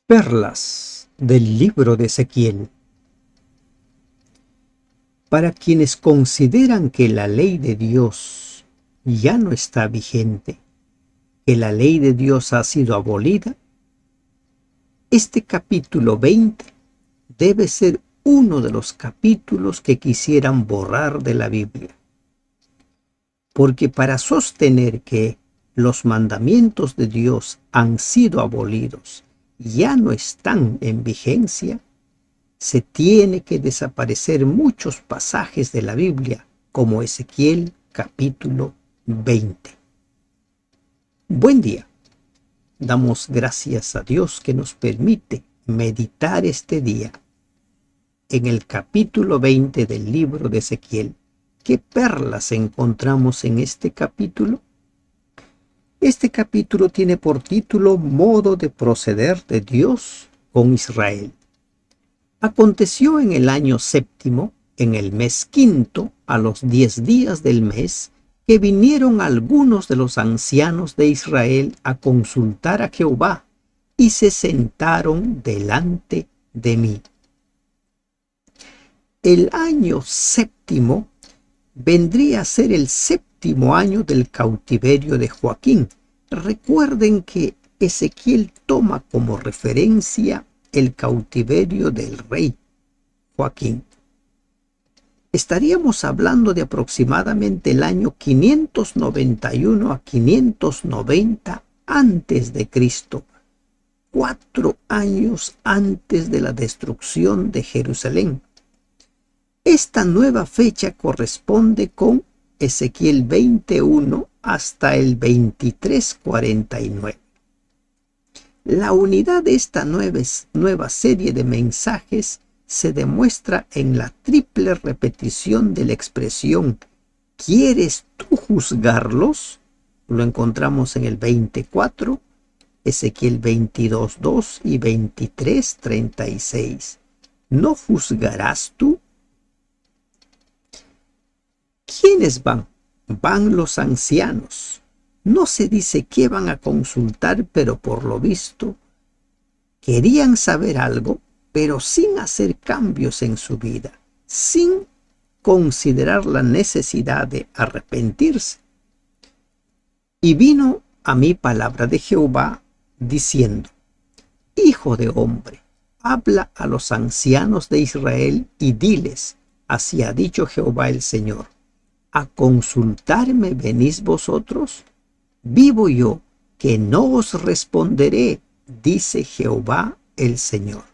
Perlas del libro de Ezequiel. Para quienes consideran que la ley de Dios ya no está vigente, que la ley de Dios ha sido abolida, este capítulo 20 debe ser uno de los capítulos que quisieran borrar de la Biblia. Porque para sostener que los mandamientos de Dios han sido abolidos, ya no están en vigencia, se tiene que desaparecer muchos pasajes de la Biblia, como Ezequiel capítulo 20. Buen día. Damos gracias a Dios que nos permite meditar este día en el capítulo 20 del libro de Ezequiel. ¿Qué perlas encontramos en este capítulo? Este capítulo tiene por título Modo de proceder de Dios con Israel. Aconteció en el año séptimo, en el mes quinto, a los 10 días del mes, que vinieron algunos de los ancianos de Israel a consultar a Jehová, y se sentaron delante de mí. El año séptimo vendría a ser el séptimo año del cautiverio de Joaquín. Recuerden que Ezequiel toma como referencia el cautiverio del rey Joaquín. Estaríamos hablando de aproximadamente el año 591 a 590 antes de Cristo, 4 años antes de la destrucción de Jerusalén. Esta nueva fecha corresponde con Ezequiel 21 hasta el 23:49. La unidad de esta nueva serie de mensajes se demuestra en la triple repetición de la expresión ¿quieres tú juzgarlos? Lo encontramos en el 24, Ezequiel 22:2 y 23:36. ¿No juzgarás tú? ¿Quiénes van? Van los ancianos. No se dice qué van a consultar, pero por lo visto querían saber algo, pero sin hacer cambios en su vida, sin considerar la necesidad de arrepentirse. Y vino a mí palabra de Jehová, diciendo: Hijo de hombre, habla a los ancianos de Israel y diles: así ha dicho Jehová el Señor, ¿a consultarme venís vosotros? Vivo yo, que no os responderé, dice Jehová el Señor.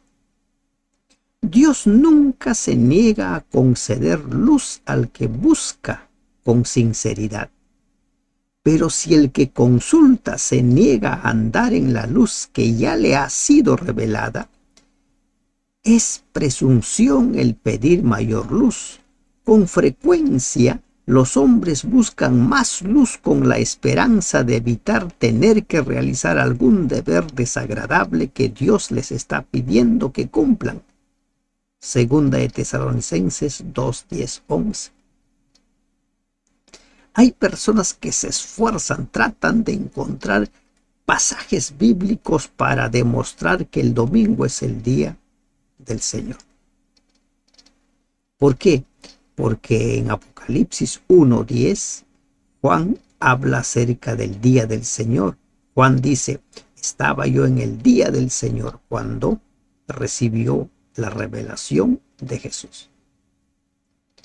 Dios nunca se niega a conceder luz al que busca con sinceridad. Pero si el que consulta se niega a andar en la luz que ya le ha sido revelada, es presunción el pedir mayor luz. Con frecuencia, los hombres buscan más luz con la esperanza de evitar tener que realizar algún deber desagradable que Dios les está pidiendo que cumplan. Segunda de Tesalonicenses 2, 10, 11. Hay personas que se esfuerzan, tratan de encontrar pasajes bíblicos para demostrar que el domingo es el día del Señor. ¿Por qué? Porque en Apocalipsis 1:10, Juan habla acerca del día del Señor. Juan dice: estaba yo en el día del Señor cuando recibió la revelación de Jesús.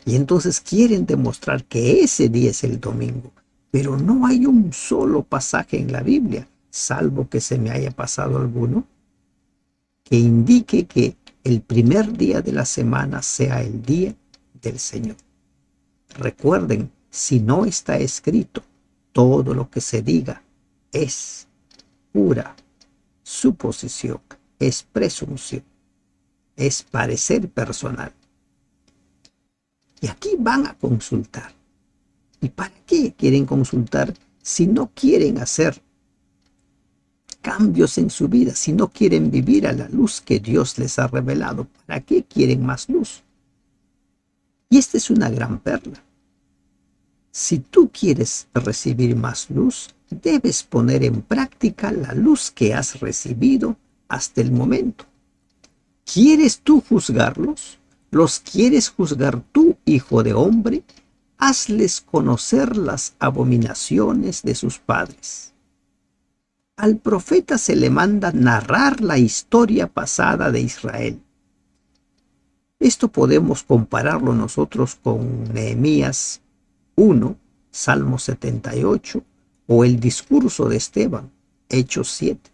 Y entonces quieren demostrar que ese día es el domingo, pero no hay un solo pasaje en la Biblia, salvo que se me haya pasado alguno, que indique que el primer día de la semana sea el día del Señor. Recuerden, si no está escrito, todo lo que se diga es pura suposición, es presunción, es parecer personal. Y aquí van a consultar. ¿Y para qué quieren consultar si no quieren hacer cambios en su vida, si no quieren vivir a la luz que Dios les ha revelado? ¿Para qué quieren más luz? Y esta es una gran perla. Si tú quieres recibir más luz, debes poner en práctica la luz que has recibido hasta el momento. ¿Quieres tú juzgarlos? ¿Los quieres juzgar tú, hijo de hombre? Hazles conocer las abominaciones de sus padres. Al profeta se le manda narrar la historia pasada de Israel. Esto podemos compararlo nosotros con Nehemías 1, Salmo 78 o el discurso de Esteban, Hechos 7,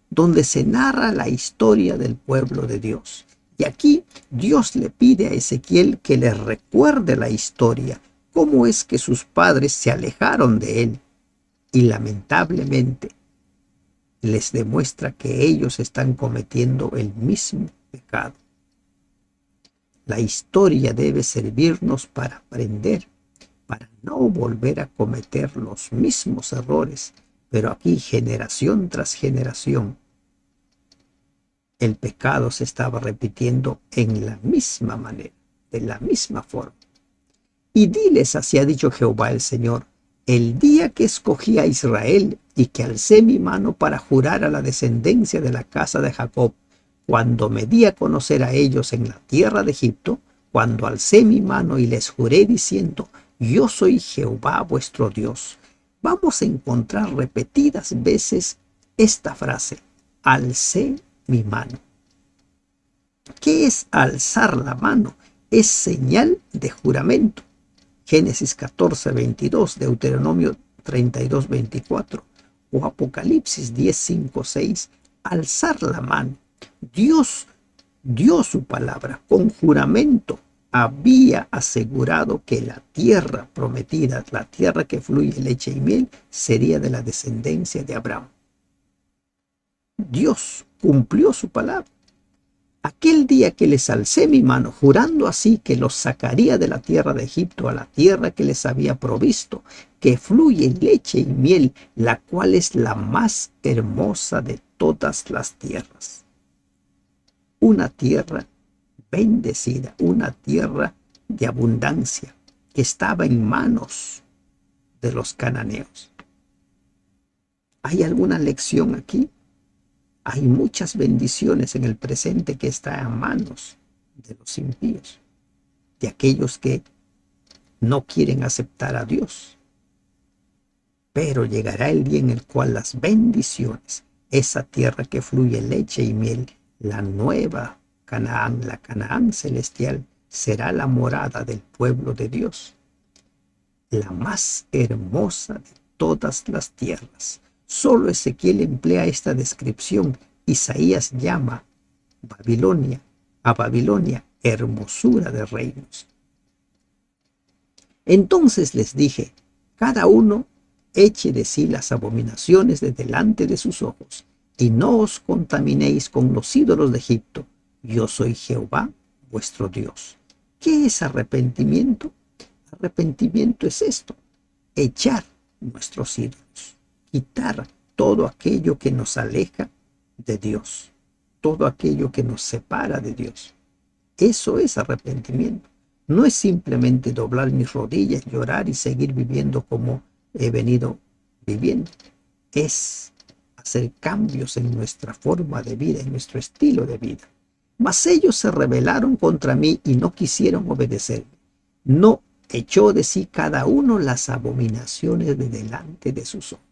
donde se narra la historia del pueblo de Dios. Y aquí Dios le pide a Ezequiel que le recuerde la historia, cómo es que sus padres se alejaron de él. Y lamentablemente les demuestra que ellos están cometiendo el mismo pecado. La historia debe servirnos para aprender, para no volver a cometer los mismos errores, pero aquí generación tras generación el pecado se estaba repitiendo en la misma manera, de la misma forma. Y diles, así ha dicho Jehová el Señor, el día que escogí a Israel y que alcé mi mano para jurar a la descendencia de la casa de Jacob, cuando me di a conocer a ellos en la tierra de Egipto, cuando alcé mi mano y les juré diciendo, yo soy Jehová vuestro Dios. Vamos a encontrar repetidas veces esta frase, alcé mi mano. ¿Qué es alzar la mano? Es señal de juramento. Génesis 14, 22, Deuteronomio 32, 24 o Apocalipsis 10, 5, 6. Alzar la mano. Dios dio su palabra con juramento. Había asegurado que la tierra prometida, la tierra que fluye leche y miel, sería de la descendencia de Abraham. Dios cumplió su palabra. Aquel día que les alcé mi mano, jurando así que los sacaría de la tierra de Egipto a la tierra que les había provisto, que fluye leche y miel, la cual es la más hermosa de todas las tierras. Una tierra bendecida, una tierra de abundancia que estaba en manos de los cananeos. ¿Hay alguna lección aquí? Hay muchas bendiciones en el presente que están a manos de los impíos, de aquellos que no quieren aceptar a Dios. Pero llegará el día en el cual las bendiciones, esa tierra que fluye leche y miel, la nueva Canaán, la Canaán celestial, será la morada del pueblo de Dios, la más hermosa de todas las tierras. Solo Ezequiel emplea esta descripción. Isaías llama a Babilonia hermosura de reinos. Entonces les dije, cada uno eche de sí las abominaciones de delante de sus ojos, y no os contaminéis con los ídolos de Egipto. Yo soy Jehová, vuestro Dios. ¿Qué es arrepentimiento? Arrepentimiento es esto, echar nuestros ídolos, quitar todo aquello que nos aleja de Dios, todo aquello que nos separa de Dios. Eso es arrepentimiento. No es simplemente doblar mis rodillas, llorar y seguir viviendo como he venido viviendo. Es hacer cambios en nuestra forma de vida, en nuestro estilo de vida. Mas ellos se rebelaron contra mí y no quisieron obedecerme. No echó de sí cada uno las abominaciones de delante de sus ojos.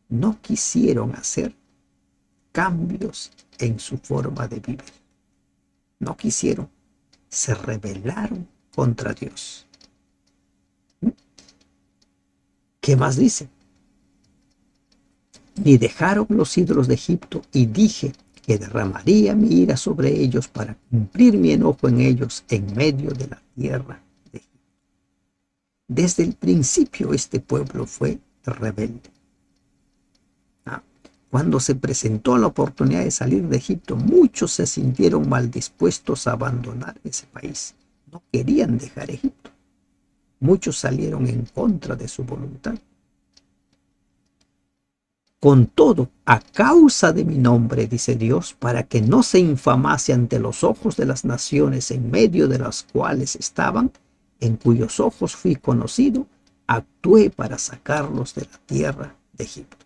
No quisieron hacer cambios en su forma de vivir. No quisieron. Se rebelaron contra Dios. ¿Qué más dice? Ni dejaron los ídolos de Egipto, y dije que derramaría mi ira sobre ellos para cumplir mi enojo en ellos en medio de la tierra de Egipto. Desde el principio este pueblo fue rebelde. Cuando se presentó la oportunidad de salir de Egipto, muchos se sintieron mal dispuestos a abandonar ese país. No querían dejar Egipto. Muchos salieron en contra de su voluntad. Con todo, a causa de mi nombre, dice Dios, para que no se infamase ante los ojos de las naciones en medio de las cuales estaban, en cuyos ojos fui conocido, actué para sacarlos de la tierra de Egipto.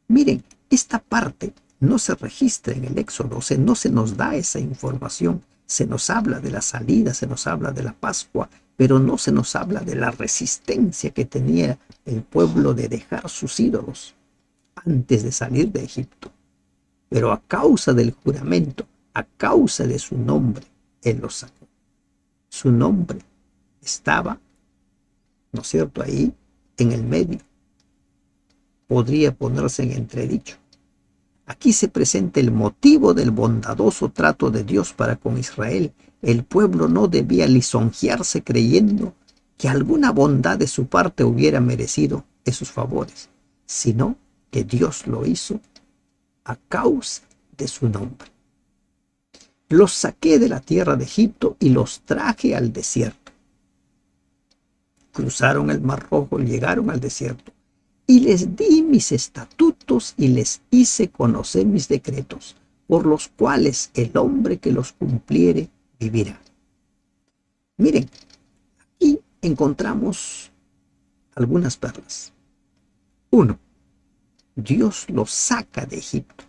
Miren, esta parte no se registra en el Éxodo, o sea, no se nos da esa información. Se nos habla de la salida, se nos habla de la Pascua, pero no se nos habla de la resistencia que tenía el pueblo de dejar sus ídolos antes de salir de Egipto. Pero a causa del juramento, a causa de su nombre, Él los sacó. Su nombre estaba, ¿no es cierto?, ahí en el medio. Podría ponerse en entredicho. Aquí se presenta el motivo del bondadoso trato de Dios para con Israel. El pueblo no debía lisonjearse creyendo que alguna bondad de su parte hubiera merecido esos favores, sino que Dios lo hizo a causa de su nombre. Los saqué de la tierra de Egipto y los traje al desierto. Cruzaron el Mar Rojo y llegaron al desierto. Y les di mis estatutos y les hice conocer mis decretos, por los cuales el hombre que los cumpliere vivirá. Miren, aquí encontramos algunas perlas. Uno, Dios los saca de Egipto.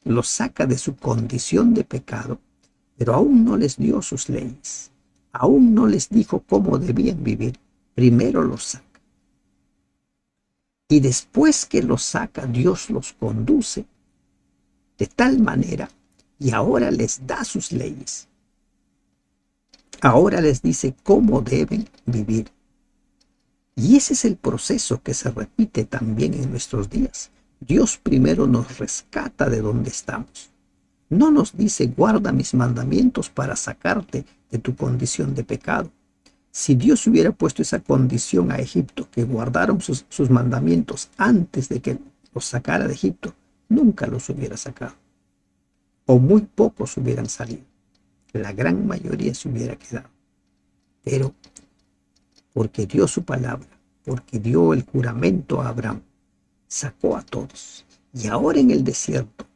Los saca de su condición de pecado, pero aún no les dio sus leyes. Aún no les dijo cómo debían vivir. Primero los saca. Y después que los saca, Dios los conduce de tal manera y ahora les da sus leyes. Ahora les dice cómo deben vivir. Y ese es el proceso que se repite también en nuestros días. Dios primero nos rescata de donde estamos. No nos dice guarda mis mandamientos para sacarte de tu condición de pecado. Si Dios hubiera puesto esa condición a Egipto, que guardaron sus mandamientos antes de que los sacara de Egipto, nunca los hubiera sacado. O muy pocos hubieran salido. La gran mayoría se hubiera quedado. Pero porque dio su palabra, porque dio el juramento a Abraham, sacó a todos. Y ahora en el desierto,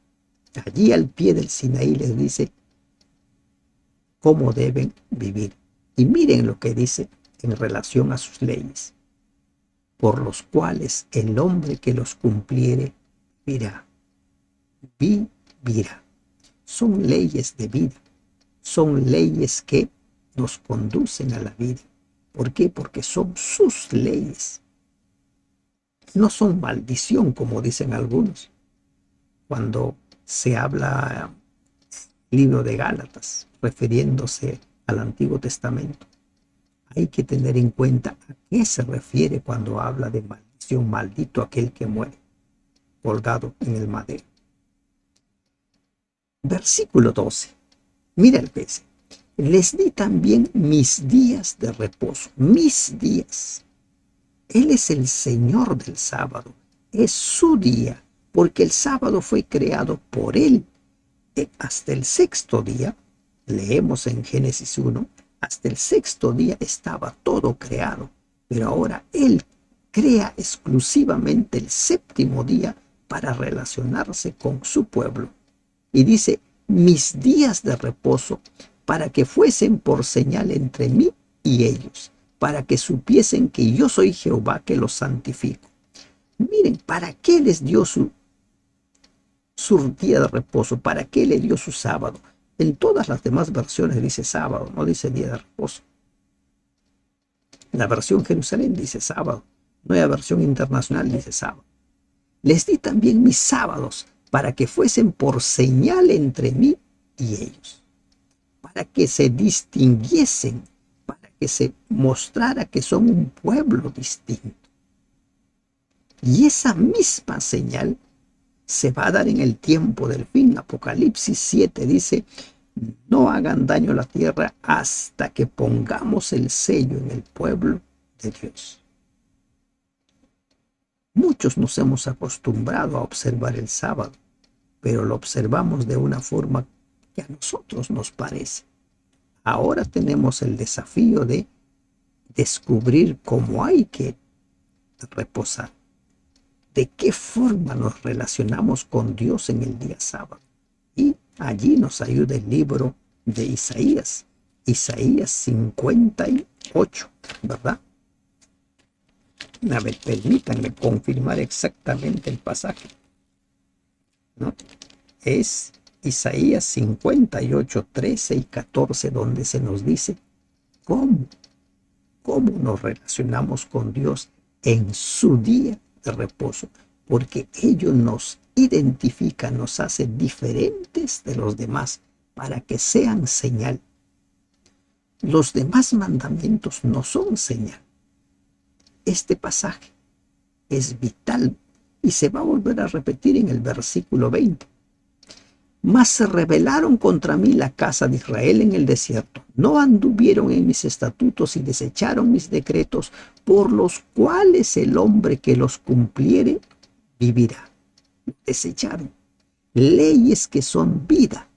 allí al pie del Sinaí, les dice cómo deben vivir. Y miren lo que dice en relación a sus leyes, por los cuales el hombre que los cumpliere vivirá. Vivirá. Son leyes de vida, son leyes que nos conducen a la vida. ¿Por qué? Porque son sus leyes. No son maldición, como dicen algunos, cuando se habla libro de Gálatas, refiriéndose al Antiguo Testamento. Hay que tener en cuenta a qué se refiere cuando habla de maldición, maldito aquel que muere, colgado en el madero. Versículo 12. Mira el que dice. Les di también mis días de reposo, mis días. Él es el Señor del sábado, es su día, porque el sábado fue creado por Él. Hasta el sexto día, leemos en Génesis 1, hasta el sexto día estaba todo creado, pero ahora Él crea exclusivamente el séptimo día para relacionarse con su pueblo. Y dice, mis días de reposo, para que fuesen por señal entre mí y ellos, para que supiesen que yo soy Jehová que los santifico. Miren, ¿para qué les dio su día de reposo? ¿Para qué le dio su sábado? En todas las demás versiones dice sábado, no dice día de reposo. La versión Jerusalén dice sábado, nueva versión internacional dice sábado. Les di también mis sábados para que fuesen por señal entre mí y ellos, para que se distinguiesen, para que se mostrara que son un pueblo distinto. Y esa misma señal se va a dar en el tiempo del fin. Apocalipsis 7 dice, no hagan daño a la tierra hasta que pongamos el sello en el pueblo de Dios. Muchos nos hemos acostumbrado a observar el sábado, pero lo observamos de una forma que a nosotros nos parece. Ahora tenemos el desafío de descubrir cómo hay que reposar. ¿De qué forma nos relacionamos con Dios en el día sábado? Y allí nos ayuda el libro de Isaías, Isaías 58, ¿verdad? A ver, permítanme confirmar exactamente el pasaje. ¿no? Es Isaías 58, 13 y 14, donde se nos dice cómo, cómo nos relacionamos con Dios en su día de reposo, porque ello nos identifica, nos hace diferentes de los demás para que sean señal. Los demás mandamientos no son señal. Este pasaje es vital y se va a volver a repetir en el versículo 20. Mas se rebelaron contra mí la casa de Israel en el desierto. No anduvieron en mis estatutos y desecharon mis decretos, por los cuales el hombre que los cumpliere vivirá. Desecharon leyes que son vida.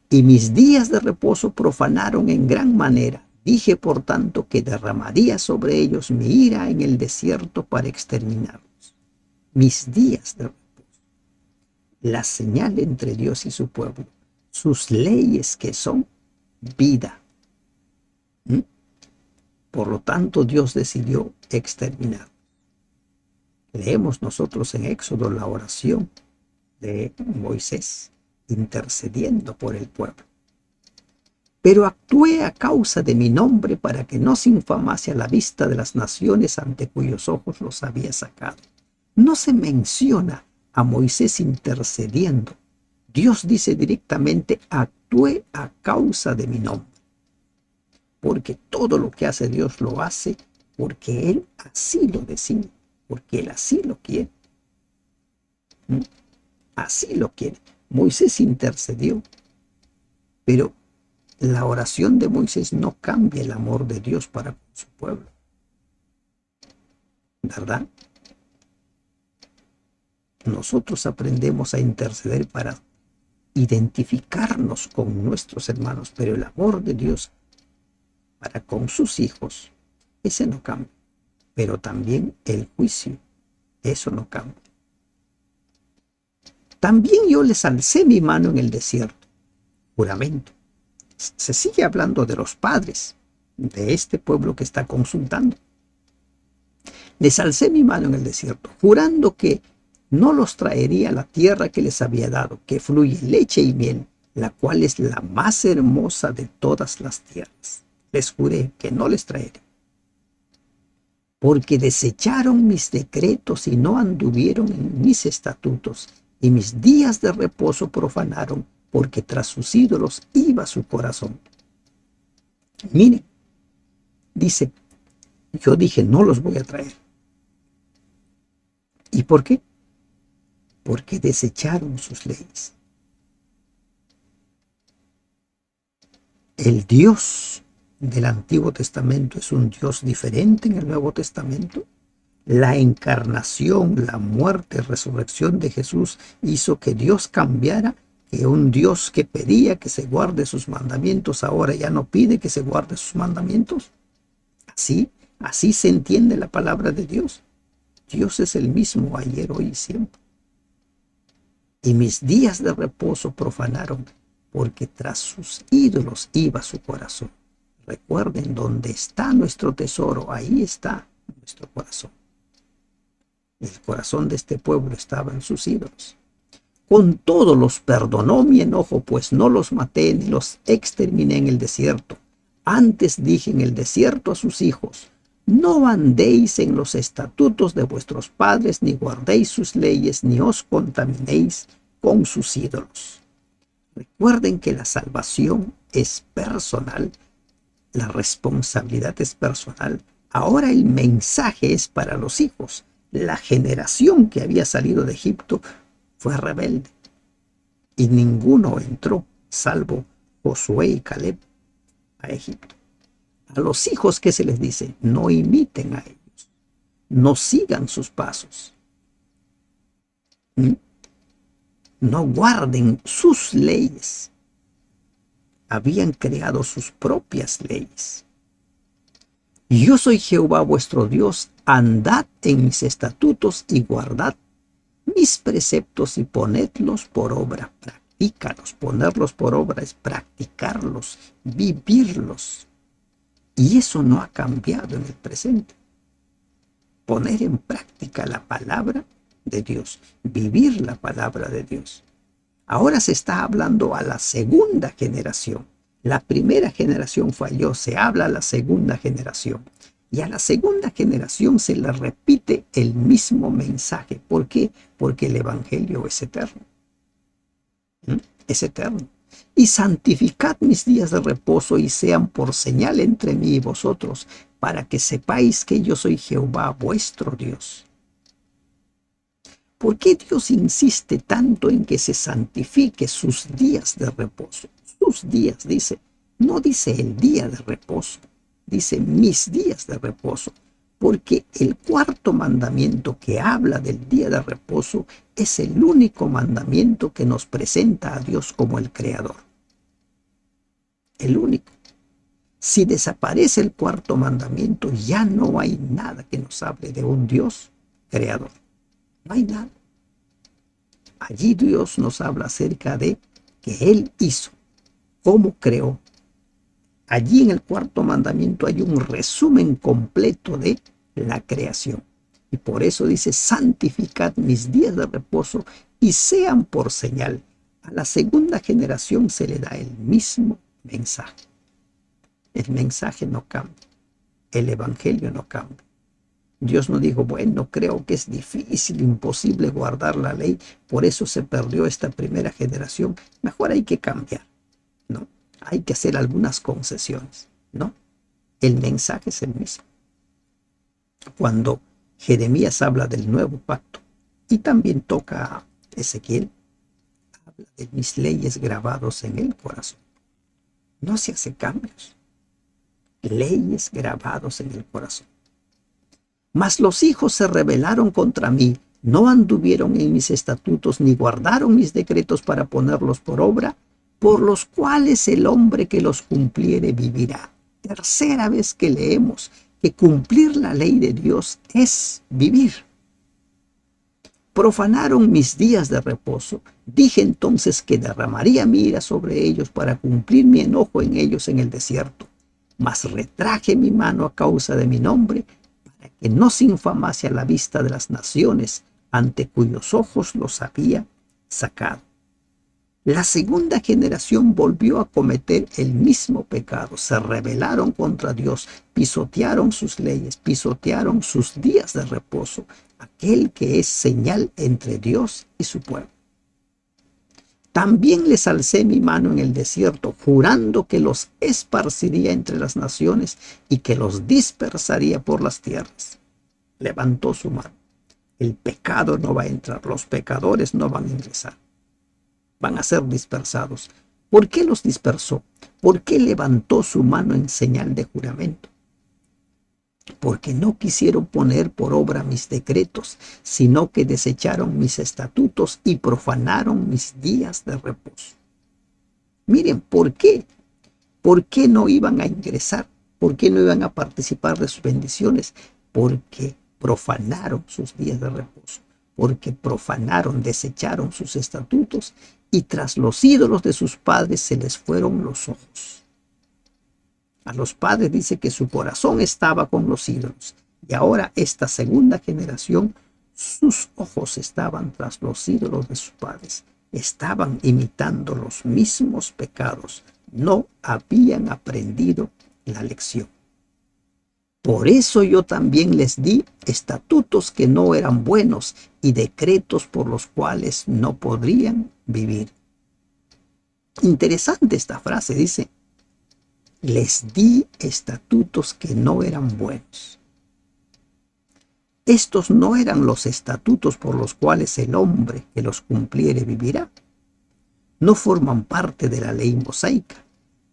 Y mis días de reposo profanaron en gran manera. Dije, por tanto, que derramaría sobre ellos mi ira en el desierto para exterminarlos. Mis días de reposo. La señal entre Dios y su pueblo. Sus leyes que son vida. Por lo tanto, Dios decidió exterminar. Leemos nosotros en Éxodo la oración de Moisés intercediendo por el pueblo. Pero actué a causa de mi nombre para que no se infamase a la vista de las naciones ante cuyos ojos los había sacado. No se menciona a Moisés intercediendo. Dios dice directamente, actué a causa de mi nombre. Porque todo lo que hace Dios lo hace porque Él así lo decide, porque Él así lo quiere. Así lo quiere. Moisés intercedió, pero la oración de Moisés no cambia el amor de Dios para con su pueblo. ¿Verdad? Nosotros aprendemos a interceder para identificarnos con nuestros hermanos, pero el amor de Dios para con sus hijos, ese no cambia. Pero también el juicio, eso no cambia. También yo les alcé mi mano en el desierto, juramento. Se sigue hablando de los padres de este pueblo que está consultando. Les alcé mi mano en el desierto, jurando que no los traería a la tierra que les había dado, que fluye leche y miel, la cual es la más hermosa de todas las tierras. Les juré que no les traeré. Porque desecharon mis decretos y no anduvieron en mis estatutos, y mis días de reposo profanaron, porque tras sus ídolos iba su corazón. Miren, dice, yo dije, no los voy a traer. ¿Y por qué? Porque desecharon sus leyes. El Dios del Antiguo Testamento es un Dios diferente en el Nuevo Testamento. La encarnación, la muerte, resurrección de Jesús hizo que Dios cambiara, que un Dios que pedía que se guarde sus mandamientos ahora ya no pide que se guarde sus mandamientos. Así se entiende la palabra de Dios. Dios es el mismo ayer, hoy y siempre. Y mis días de reposo profanaron, porque tras sus ídolos iba su corazón. Recuerden, donde está nuestro tesoro, ahí está nuestro corazón. El corazón de este pueblo estaba en sus ídolos. Con todo los perdonó mi enojo, pues no los maté ni los exterminé en el desierto. Antes dije en el desierto a sus hijos, no andéis en los estatutos de vuestros padres, ni guardéis sus leyes, ni os contaminéis con sus ídolos. Recuerden que la salvación es personal, la responsabilidad es personal. Ahora el mensaje es para los hijos. La generación que había salido de Egipto fue rebelde y ninguno entró, salvo Josué y Caleb, a Egipto. A los hijos, ¿qué se les dice? No imiten a ellos, no sigan sus pasos, no guarden sus leyes. Habían creado sus propias leyes. Yo soy Jehová vuestro Dios, andad en mis estatutos y guardad mis preceptos y ponedlos por obra, practícalos. Ponerlos por obra es practicarlos, vivirlos. Y eso no ha cambiado en el presente. Poner en práctica la palabra de Dios, vivir la palabra de Dios. Ahora se está hablando a la segunda generación. La primera generación falló, se habla a la segunda generación. Y a la segunda generación se le repite el mismo mensaje. ¿Por qué? Porque el Evangelio es eterno. Es eterno. Y santificad mis días de reposo y sean por señal entre mí y vosotros, para que sepáis que yo soy Jehová vuestro Dios. ¿Por qué Dios insiste tanto en que se santifique sus días de reposo? Sus días, dice. No dice el día de reposo, dice mis días de reposo. Porque el cuarto mandamiento que habla del día de reposo es el único mandamiento que nos presenta a Dios como el Creador. El único. Si desaparece el cuarto mandamiento, ya no hay nada que nos hable de un Dios creador. No hay nada. Allí Dios nos habla acerca de que Él hizo, cómo creó. Allí en el cuarto mandamiento hay un resumen completo de la creación. Y por eso dice, santificad mis días de reposo y sean por señal. A la segunda generación se le da el mismo mensaje. El mensaje no cambia. El evangelio no cambia. Dios no dijo, bueno, creo que es difícil, imposible guardar la ley, por eso se perdió esta primera generación. Mejor hay que cambiar, ¿no? Hay que hacer algunas concesiones, ¿no? El mensaje es el mismo. Cuando Jeremías habla del nuevo pacto y también toca a Ezequiel, habla de mis leyes grabados en el corazón. No se hace cambios. Leyes grabados en el corazón. Mas los hijos se rebelaron contra mí, no anduvieron en mis estatutos, ni guardaron mis decretos para ponerlos por obra, por los cuales el hombre que los cumpliere vivirá. Tercera vez que leemos que cumplir la ley de Dios es vivir. Profanaron mis días de reposo. Dije entonces que derramaría mi ira sobre ellos para cumplir mi enojo en ellos en el desierto. Mas retraje mi mano a causa de mi nombre, para que no se infamase a la vista de las naciones ante cuyos ojos los había sacado. La segunda generación volvió a cometer el mismo pecado. Se rebelaron contra Dios, pisotearon sus leyes, pisotearon sus días de reposo, aquel que es señal entre Dios y su pueblo. También les alcé mi mano en el desierto, jurando que los esparciría entre las naciones y que los dispersaría por las tierras. Levantó su mano. El pecado no va a entrar, los pecadores no van a ingresar. Van a ser dispersados. ¿Por qué los dispersó? ¿Por qué levantó su mano en señal de juramento? Porque no quisieron poner por obra mis decretos, sino que desecharon mis estatutos y profanaron mis días de reposo. Miren, ¿por qué? ¿Por qué no iban a ingresar? ¿Por qué no iban a participar de sus bendiciones? Porque profanaron sus días de reposo, porque profanaron, desecharon sus estatutos y tras los ídolos de sus padres se les fueron los ojos. A los padres dice que su corazón estaba con los ídolos y ahora esta segunda generación, sus ojos estaban tras los ídolos de sus padres. Estaban imitando los mismos pecados. No habían aprendido la lección. Por eso yo también les di estatutos que no eran buenos y decretos por los cuales no podrían vivir. Interesante esta frase, dice, les di estatutos que no eran buenos. Estos no eran los estatutos por los cuales el hombre que los cumpliere vivirá. No forman parte de la ley mosaica.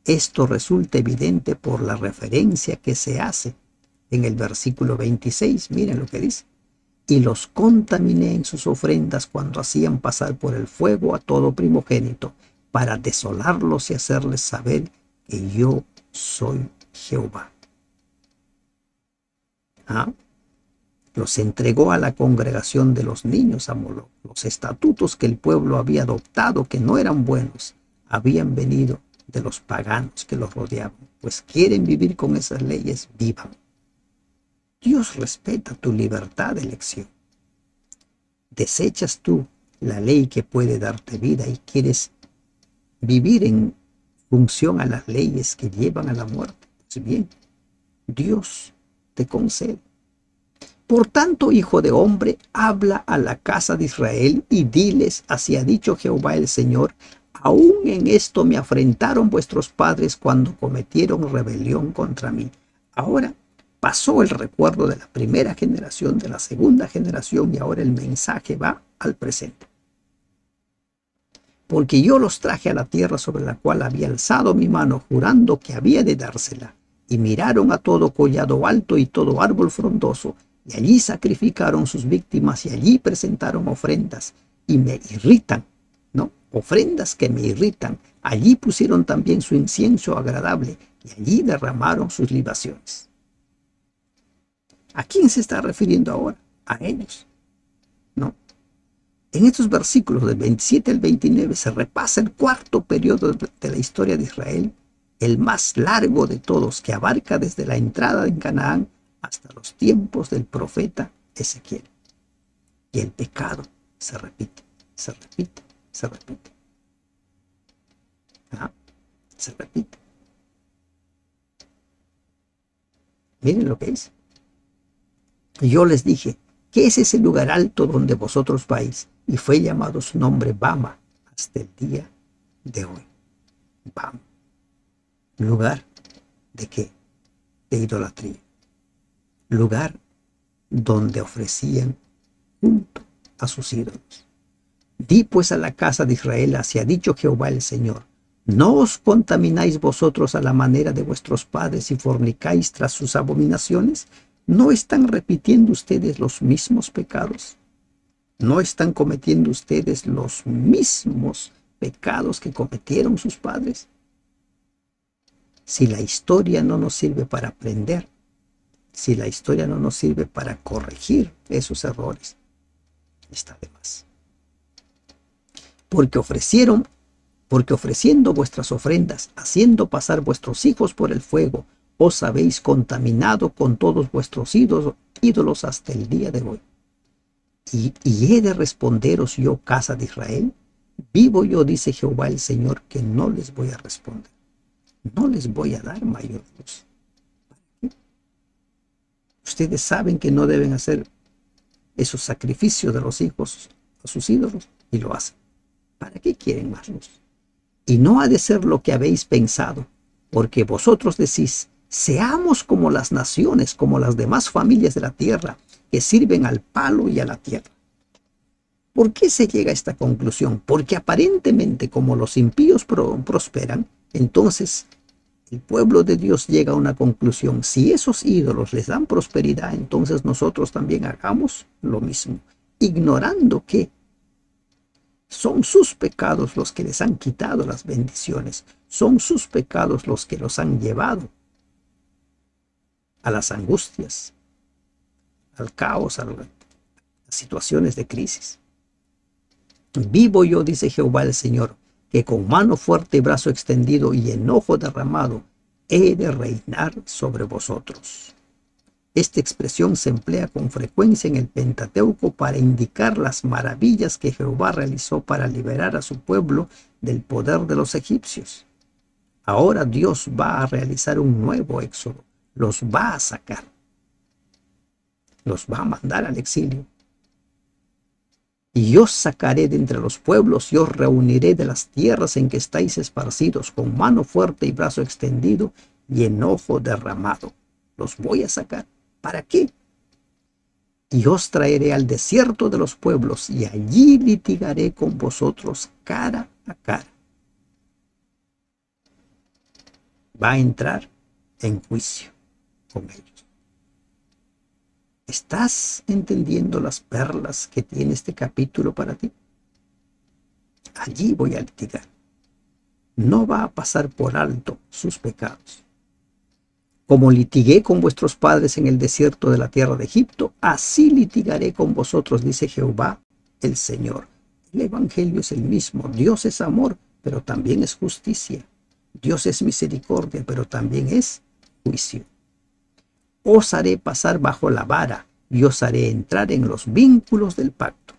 Esto resulta evidente por la referencia que se hace en el versículo 26. Miren lo que dice. Y los contaminé en sus ofrendas cuando hacían pasar por el fuego a todo primogénito, para desolarlos y hacerles saber que yo soy Jehová. Los entregó a la congregación de los niños a Moloc. Los estatutos que el pueblo había adoptado, que no eran buenos, habían venido de los paganos que los rodeaban. Pues quieren vivir con esas leyes, vivan. Dios respeta tu libertad de elección. desechas tú la ley que puede darte vida y quieres vivir en función a las leyes que llevan a la muerte. Pues bien, Dios te concede. Por tanto, hijo de hombre, habla a la casa de Israel y diles, así ha dicho Jehová el Señor, aún en esto me afrentaron vuestros padres cuando cometieron rebelión contra mí. Ahora pasó el recuerdo de la primera generación, de la segunda generación, y ahora el mensaje va al presente. Porque yo los traje a la tierra sobre la cual había alzado mi mano, jurando que había de dársela. Y miraron a todo collado alto y todo árbol frondoso, y allí sacrificaron sus víctimas, y allí presentaron ofrendas, y me irritan, ¿no? Ofrendas que me irritan. Allí pusieron también su incienso agradable, y allí derramaron sus libaciones. ¿A quién se está refiriendo ahora? A ellos, ¿no? En estos versículos del 27 al 29 se repasa el cuarto periodo de la historia de Israel, el más largo de todos, que abarca desde la entrada en Canaán hasta los tiempos del profeta Ezequiel. Y el pecado se repite, se repite, se repite. Se repite. Miren lo que dice. Yo les dije, ¿qué es ese lugar alto donde vosotros vais? Y fue llamado su nombre Bama hasta el día de hoy. Bama. ¿Lugar de qué? De idolatría. Lugar donde ofrecían culto a sus ídolos. Di pues a la casa de Israel, así ha dicho Jehová el Señor, ¿no os contamináis vosotros a la manera de vuestros padres y fornicáis tras sus abominaciones? ¿No están repitiendo ustedes los mismos pecados? ¿No están cometiendo ustedes los mismos pecados que cometieron sus padres? Si la historia no nos sirve para aprender, si la historia no nos sirve para corregir esos errores, está de más. Porque ofreciendo vuestras ofrendas, haciendo pasar vuestros hijos por el fuego, os habéis contaminado con todos vuestros ídolos hasta el día de hoy. Y he de responderos yo, casa de Israel, vivo yo, dice Jehová el Señor, que no les voy a responder. No les voy a dar mayor luz. Ustedes saben que no deben hacer esos sacrificios de los hijos a sus ídolos y lo hacen. ¿Para qué quieren más luz? Y no ha de ser lo que habéis pensado, porque vosotros decís, seamos como las naciones, como las demás familias de la tierra, que sirven al palo y a la tierra. ¿Por qué se llega a esta conclusión? Porque aparentemente como los impíos prosperan, entonces el pueblo de Dios llega a una conclusión. Si esos ídolos les dan prosperidad, entonces nosotros también hagamos lo mismo, ignorando que son sus pecados los que les han quitado las bendiciones, son sus pecados los que los han llevado a las angustias, al caos, a las situaciones de crisis. Vivo yo, dice Jehová el Señor, que con mano fuerte y brazo extendido y enojo derramado he de reinar sobre vosotros. Esta expresión se emplea con frecuencia en el Pentateuco para indicar las maravillas que Jehová realizó para liberar a su pueblo del poder de los egipcios. Ahora Dios va a realizar un nuevo éxodo, los va a sacar, los va a mandar al exilio. Y os sacaré de entre los pueblos y os reuniré de las tierras en que estáis esparcidos con mano fuerte y brazo extendido y enojo derramado. Los voy a sacar. ¿Para qué? Y os traeré al desierto de los pueblos y allí litigaré con vosotros cara a cara. Va a entrar en juicio con ellos. ¿Estás entendiendo las perlas que tiene este capítulo para ti? Allí voy a litigar. No va a pasar por alto sus pecados. Como litigué con vuestros padres en el desierto de la tierra de Egipto, así litigaré con vosotros, dice Jehová el Señor. El evangelio es el mismo. Dios es amor, pero también es justicia. Dios es misericordia, pero también es juicio. Os haré pasar bajo la vara y os haré entrar en los vínculos del pacto.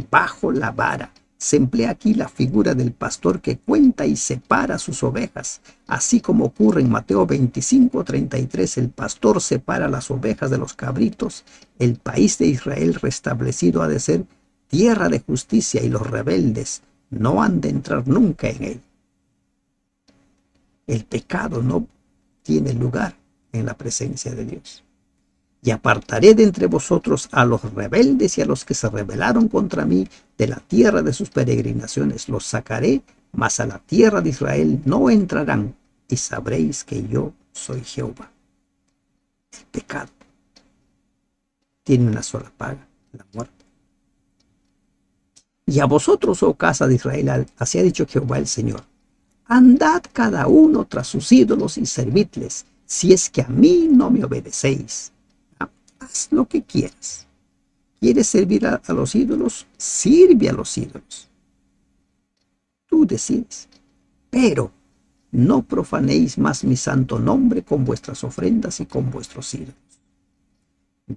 bajo la vara. Se emplea aquí la figura del pastor que cuenta y separa sus ovejas, así como ocurre en Mateo 25:33, el pastor separa las ovejas de los cabritos. El país de Israel restablecido ha de ser tierra de justicia y los rebeldes no han de entrar nunca en él. El pecado no tiene lugar en la presencia de Dios. Y apartaré de entre vosotros a los rebeldes y a los que se rebelaron contra mí de la tierra de sus peregrinaciones. Los sacaré, mas a la tierra de Israel no entrarán, y sabréis que yo soy Jehová. El pecado tiene una sola paga, la muerte. Y a vosotros, oh casa de Israel, así ha dicho Jehová el Señor: andad cada uno tras sus ídolos y servidles, si es que a mí no me obedecéis. Haz lo que quieras. ¿Quieres servir a los ídolos? Sirve a los ídolos. Tú decides. Pero no profanéis más mi santo nombre con vuestras ofrendas y con vuestros ídolos.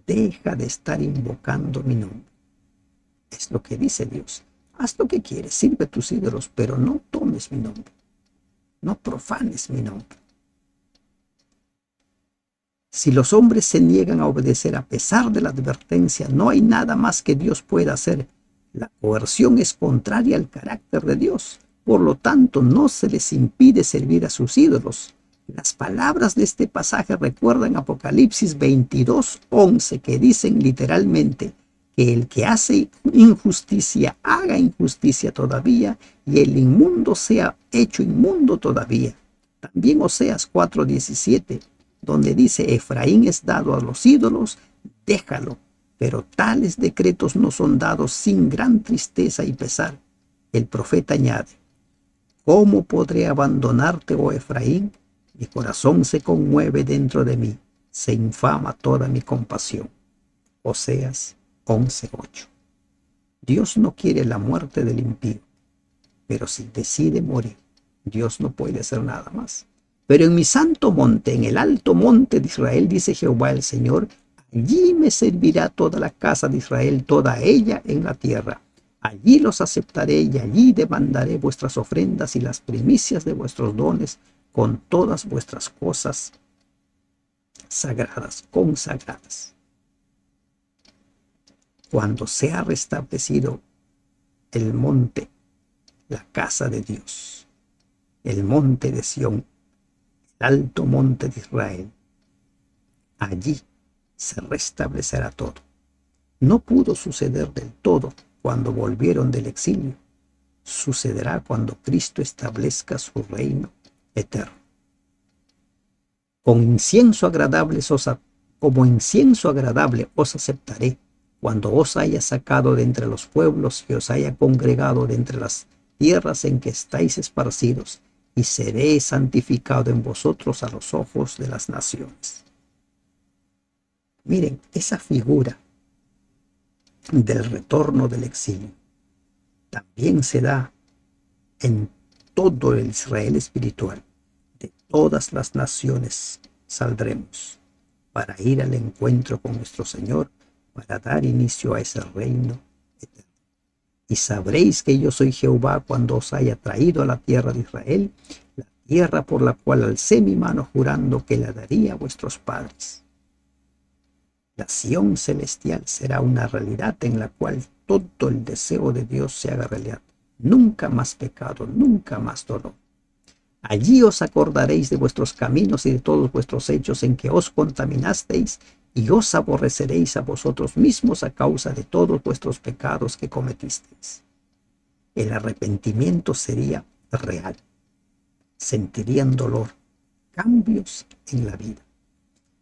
Deja de estar invocando mi nombre. Es lo que dice Dios. Haz lo que quieres, sirve a tus ídolos, pero no tomes mi nombre. No profanes mi nombre. Si los hombres se niegan a obedecer a pesar de la advertencia, no hay nada más que Dios pueda hacer. La coerción es contraria al carácter de Dios. Por lo tanto, no se les impide servir a sus ídolos. Las palabras de este pasaje recuerdan Apocalipsis 22:11, que dicen literalmente que el que hace injusticia haga injusticia todavía, y el inmundo sea hecho inmundo todavía. También Oseas 4:17, donde dice: Efraín es dado a los ídolos, déjalo, pero tales decretos no son dados sin gran tristeza y pesar. El profeta añade: ¿cómo podré abandonarte, oh Efraín? Mi corazón se conmueve dentro de mí, se infama toda mi compasión. Oseas 11:8. Dios no quiere la muerte del impío, pero si decide morir, Dios no puede hacer nada más. Pero en mi santo monte, en el alto monte de Israel, dice Jehová el Señor, allí me servirá toda la casa de Israel, toda ella en la tierra. Allí los aceptaré y allí demandaré vuestras ofrendas y las primicias de vuestros dones con todas vuestras cosas sagradas, consagradas. Cuando sea restablecido el monte, la casa de Dios, el monte de Sión, el alto monte de Israel, allí se restablecerá todo. No pudo suceder del todo cuando volvieron del exilio. Sucederá cuando Cristo establezca su reino eterno. Como incienso agradable os aceptaré, cuando os haya sacado de entre los pueblos y os haya congregado de entre las tierras en que estáis esparcidos, y seré santificado en vosotros a los ojos de las naciones. Miren, esa figura del retorno del exilio también se da en todo el Israel espiritual. De todas las naciones saldremos para ir al encuentro con nuestro Señor, para dar inicio a ese reino eterno. Y sabréis que yo soy Jehová cuando os haya traído a la tierra de Israel, la tierra por la cual alcé mi mano jurando que la daría a vuestros padres. La Sión celestial será una realidad en la cual todo el deseo de Dios se haga realidad. Nunca más pecado, nunca más dolor. Allí os acordaréis de vuestros caminos y de todos vuestros hechos en que os contaminasteis, y os aborreceréis a vosotros mismos a causa de todos vuestros pecados que cometisteis. El arrepentimiento sería real. Sentirían dolor, cambios en la vida.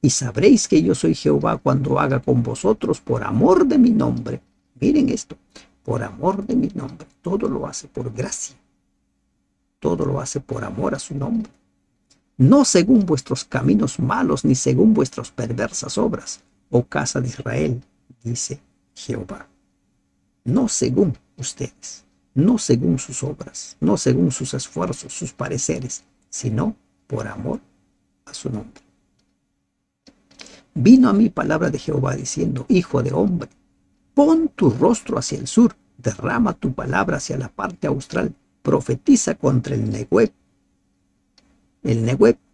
Y sabréis que yo soy Jehová cuando haga con vosotros por amor de mi nombre. Miren esto, por amor de mi nombre. Todo lo hace por gracia. Todo lo hace por amor a su nombre. No según vuestros caminos malos, ni según vuestras perversas obras, oh casa de Israel, dice Jehová. No según ustedes, no según sus obras, no según sus esfuerzos, sus pareceres, sino por amor a su nombre. Vino a mí palabra de Jehová diciendo: hijo de hombre, pon tu rostro hacia el sur derrama tu palabra hacia la parte austral, profetiza contra el Negueb,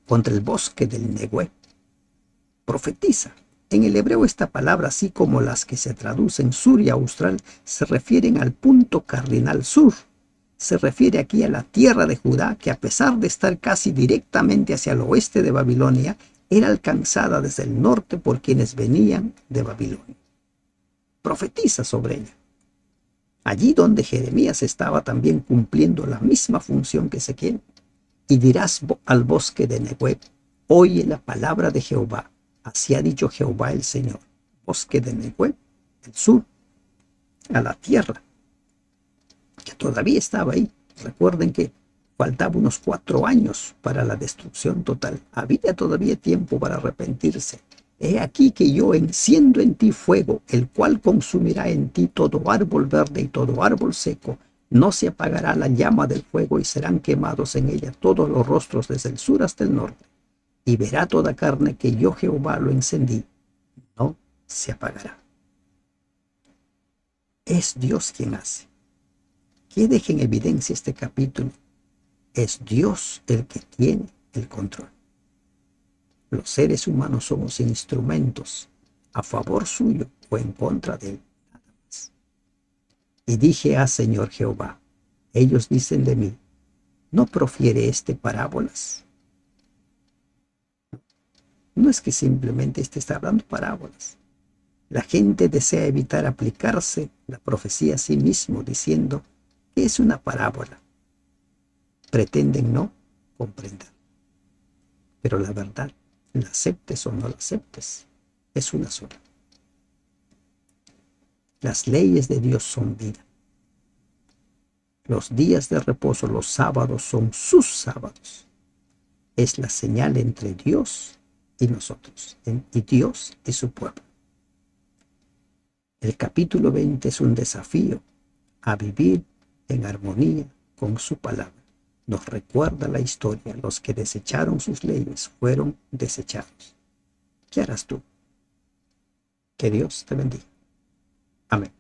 contra el bosque del Negueb. Profetiza. En el hebreo esta palabra, así como las que se traducen sur y austral, se refieren al punto cardinal sur. Se refiere aquí a la tierra de Judá, que a pesar de estar casi directamente hacia el oeste de Babilonia, era alcanzada desde el norte por quienes venían de Babilonia. Profetiza sobre ella. Allí donde Jeremías estaba también cumpliendo la misma función que Ezequiel. Y dirás al bosque de Negueb, oye la palabra de Jehová. Así ha dicho Jehová el Señor. Bosque de Negueb, el sur, a la tierra, que todavía estaba ahí. Recuerden que faltaba unos 4 años para la destrucción total. Había todavía tiempo para arrepentirse. He aquí que yo enciendo en ti fuego, el cual consumirá en ti todo árbol verde y todo árbol seco. No se apagará la llama del fuego y serán quemados en ella todos los rostros desde el sur hasta el norte. Y verá toda carne que yo Jehová lo encendí. No se apagará. Es Dios quien hace. ¿Qué deja en evidencia este capítulo? Es Dios el que tiene el control. Los seres humanos somos instrumentos a favor suyo o en contra de él, nada más. Y dije a Señor Jehová, ellos dicen de mí, ¿no profiere este parábolas? No es que simplemente está hablando parábolas. La gente desea evitar aplicarse la profecía a sí mismo diciendo que es una parábola. Pretenden no comprender. Pero la verdad, la aceptes o no la aceptes, es una sola. Las leyes de Dios son vida. Los días de reposo, los sábados, son sus sábados. Es la señal entre Dios y nosotros, y Dios y su pueblo. El capítulo 20 es un desafío a vivir en armonía con su palabra. Nos recuerda la historia. Los que desecharon sus leyes fueron desechados. ¿Qué harás tú? Que Dios te bendiga. Amén.